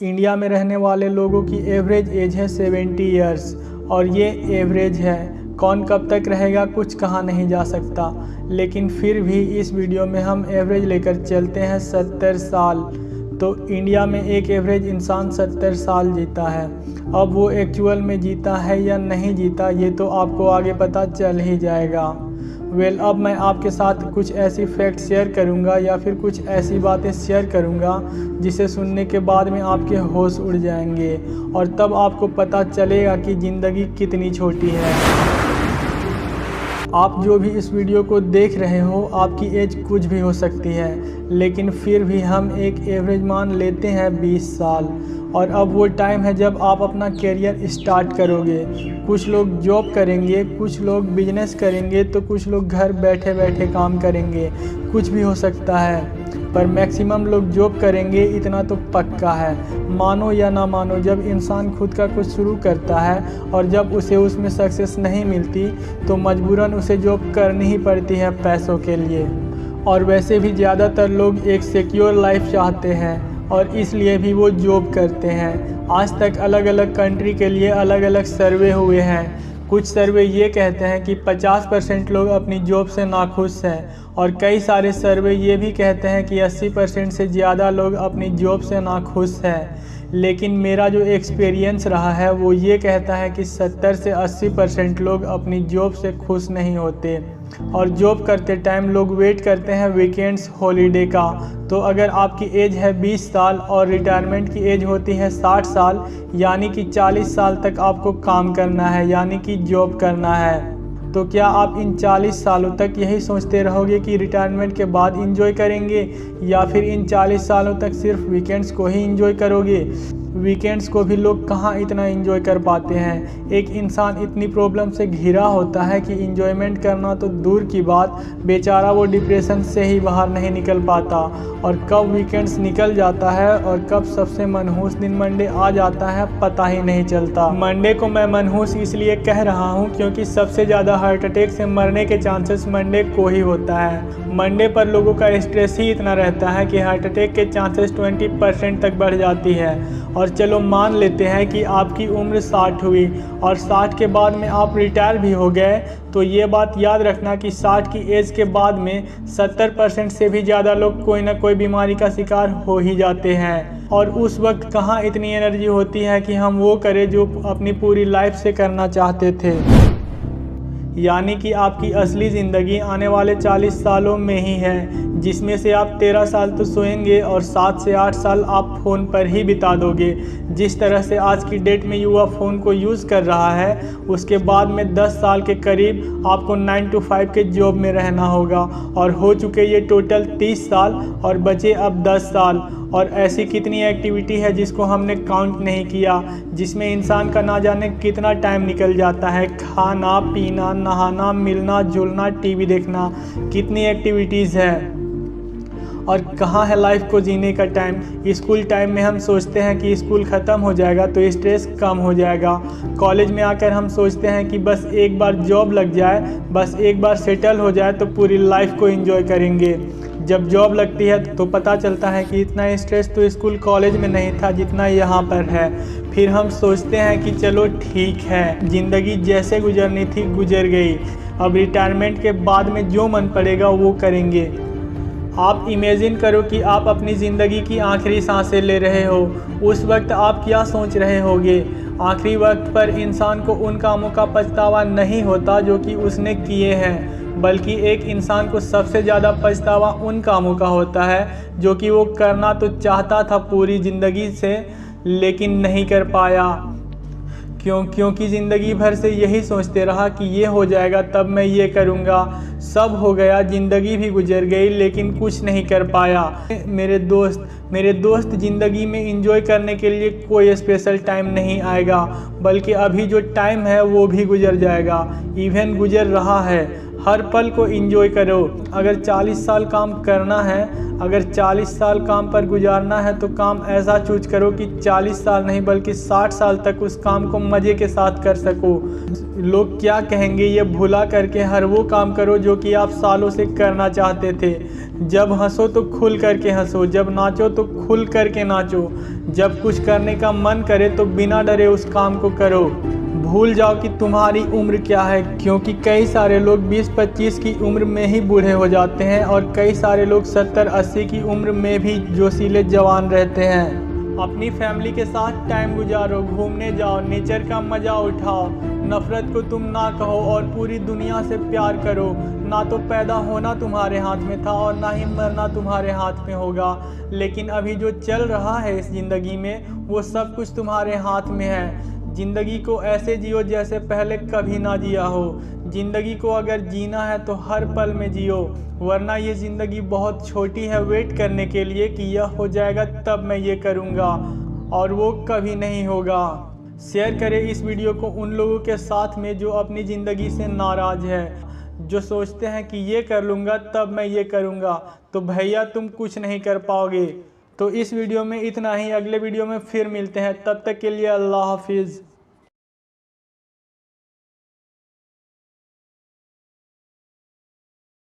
India में रहने वाले लोगों की एवरेज एज है 70 ईयर्स और ये एवरेज है। कौन कब तक रहेगा कुछ कहा नहीं जा सकता, लेकिन फिर भी इस वीडियो में हम एवरेज लेकर चलते हैं 70 साल। तो इंडिया में एक एवरेज इंसान 70 साल जीता है। अब वो एक्चुअल में जीता है या नहीं जीता ये तो आपको आगे पता चल ही जाएगा। अब मैं आपके साथ कुछ ऐसी फैक्ट शेयर करूंगा या फिर कुछ ऐसी बातें शेयर करूंगा जिसे सुनने के बाद में आपके होश उड़ जाएंगे और तब आपको पता चलेगा कि ज़िंदगी कितनी छोटी है। आप जो भी इस वीडियो को देख रहे हो आपकी एज कुछ भी हो सकती है, लेकिन फिर भी हम एक एवरेज मान लेते हैं 20 साल। और अब वो टाइम है जब आप अपना करियर स्टार्ट करोगे। कुछ लोग जॉब करेंगे, कुछ लोग बिजनेस करेंगे, तो कुछ लोग घर बैठे बैठे काम करेंगे। कुछ भी हो सकता है, पर मैक्सिमम लोग जॉब करेंगे, इतना तो पक्का है। मानो या ना मानो, जब इंसान खुद का कुछ शुरू करता है और जब उसे उसमें सक्सेस नहीं मिलती तो मजबूरन उसे जॉब करनी ही पड़ती है पैसों के लिए। और वैसे भी ज़्यादातर लोग एक सिक्योर लाइफ चाहते हैं और इसलिए भी वो जॉब करते हैं। आज तक अलग अलग कंट्री के लिए अलग अलग सर्वे हुए हैं। कुछ सर्वे ये कहते हैं कि 50% लोग अपनी जॉब से नाखुश हैं और कई सारे सर्वे ये भी कहते हैं कि 80% से ज़्यादा लोग अपनी जॉब से नाखुश हैं। लेकिन मेरा जो एक्सपीरियंस रहा है वो ये कहता है कि 70 से 80% लोग अपनी जॉब से खुश नहीं होते और जॉब करते टाइम लोग वेट करते हैं वीकेंड्स हॉलीडे का। तो अगर आपकी एज है 20 साल और रिटायरमेंट की एज होती है 60 साल, यानी कि 40 साल तक आपको काम करना है, यानी कि जॉब करना है। तो क्या आप इन 40 सालों तक यही सोचते रहोगे कि रिटायरमेंट के बाद एंजॉय करेंगे, या फिर इन 40 सालों तक सिर्फ वीकेंड्स को ही एंजॉय करोगे? वीकेंड्स को भी लोग कहाँ इतना एंजॉय कर पाते हैं। एक इंसान इतनी प्रॉब्लम से घिरा होता है कि एंजॉयमेंट करना तो दूर की बात, बेचारा वो डिप्रेशन से ही बाहर नहीं निकल पाता। और कब वीकेंड्स निकल जाता है और कब सबसे मनहूस दिन मंडे आ जाता है पता ही नहीं चलता। मंडे को मैं मनहूस इसलिए कह रहा हूँ क्योंकि सबसे ज़्यादा हार्ट अटैक से मरने के चांसेस मंडे को ही होता है। मंडे पर लोगों का स्ट्रेस ही इतना रहता है कि हार्ट अटैक के चांसेस 20% तक बढ़ जाती है। और चलो मान लेते हैं कि आपकी उम्र 60 हुई और 60 के बाद में आप रिटायर भी हो गए, तो ये बात याद रखना कि 60 की एज के बाद में 70% से भी ज़्यादा लोग कोई ना कोई बीमारी का शिकार हो ही जाते हैं। और उस वक्त कहाँ इतनी एनर्जी होती है कि हम वो करें जो अपनी पूरी लाइफ से करना चाहते थे। यानी कि आपकी असली ज़िंदगी आने वाले 40 सालों में ही है, जिसमें से आप 13 साल तो सोएंगे और 7 से 8 साल आप फ़ोन पर ही बिता दोगे। जिस तरह से आज की डेट में युवा फ़ोन को यूज़ कर रहा है, उसके बाद में 10 साल के करीब आपको 9 to 5 के जॉब में रहना होगा। और हो चुके ये टोटल 30 साल और बचे अब 10 साल। और ऐसी कितनी एक्टिविटी है जिसको हमने काउंट नहीं किया, जिसमें इंसान का ना जाने कितना टाइम निकल जाता है। खाना पीना, नहाना, मिलना जुलना, टीवी देखना, कितनी एक्टिविटीज़ है। और कहाँ है लाइफ को जीने का टाइम। स्कूल टाइम में हम सोचते हैं कि स्कूल ख़त्म हो जाएगा तो स्ट्रेस कम हो जाएगा। कॉलेज में आकर हम सोचते हैं कि बस एक बार जॉब लग जाए, बस एक बार सेटल हो जाए तो पूरी लाइफ को एंजॉय करेंगे। जब जॉब लगती है तो पता चलता है कि इतना स्ट्रेस तो स्कूल कॉलेज में नहीं था जितना यहाँ पर है। फिर हम सोचते हैं कि चलो ठीक है, ज़िंदगी जैसे गुजरनी थी गुजर गई, अब रिटायरमेंट के बाद में जो मन पड़ेगा वो करेंगे। आप इमेजिन करो कि आप अपनी ज़िंदगी की आखिरी सांसें ले रहे हो। उस वक्त आप क्या सोच रहे होगे? आखिरी वक्त पर इंसान को उन कामों का पछतावा नहीं होता जो कि उसने किए हैं, बल्कि एक इंसान को सबसे ज़्यादा पछतावा उन कामों का होता है जो कि वो करना तो चाहता था पूरी ज़िंदगी से, लेकिन नहीं कर पाया। क्योंकि ज़िंदगी भर से यही सोचते रहा कि ये हो जाएगा तब मैं ये करूँगा। सब हो गया, ज़िंदगी भी गुजर गई, लेकिन कुछ नहीं कर पाया। मेरे दोस्त ज़िंदगी में एंजॉय करने के लिए कोई स्पेशल टाइम नहीं आएगा, बल्कि अभी जो टाइम है वो भी गुजर जाएगा, इवन गुजर रहा है। हर पल को एंजॉय करो। अगर 40 साल काम करना है, अगर 40 साल काम पर गुजारना है तो काम ऐसा चूज करो कि 40 साल नहीं बल्कि 60 साल तक उस काम को मज़े के साथ कर सको। लोग क्या कहेंगे ये भुला करके हर वो काम करो जो कि आप सालों से करना चाहते थे। जब हंसो तो खुल करके हंसो, जब नाचो तो खुल करके नाचो, जब कुछ करने का मन करे तो बिना डरे उस काम को करो। भूल जाओ कि तुम्हारी उम्र क्या है, क्योंकि कई सारे लोग 20-25 की उम्र में ही बूढ़े हो जाते हैं और कई सारे लोग 70-80 की उम्र में भी जोशीले जवान रहते हैं। अपनी फैमिली के साथ टाइम गुजारो, घूमने जाओ, नेचर का मज़ा उठाओ। नफ़रत को तुम ना कहो और पूरी दुनिया से प्यार करो। ना तो पैदा होना तुम्हारे हाथ में था और ना ही मरना तुम्हारे हाथ में होगा, लेकिन अभी जो चल रहा है इस ज़िंदगी में वो सब कुछ तुम्हारे हाथ में है। ज़िंदगी को ऐसे जियो जैसे पहले कभी ना जिया हो। ज़िंदगी को अगर जीना है तो हर पल में जियो, वरना ये ज़िंदगी बहुत छोटी है वेट करने के लिए कि यह हो जाएगा तब मैं ये करूँगा, और वो कभी नहीं होगा। शेयर करें इस वीडियो को उन लोगों के साथ में जो अपनी ज़िंदगी से नाराज़ है, जो सोचते हैं कि ये कर लूँगा तब मैं ये करूँगा। तो भैया तुम कुछ नहीं कर पाओगे। तो इस वीडियो में इतना ही, अगले वीडियो में फिर मिलते हैं, तब तक के लिए अल्लाह हाफिज़।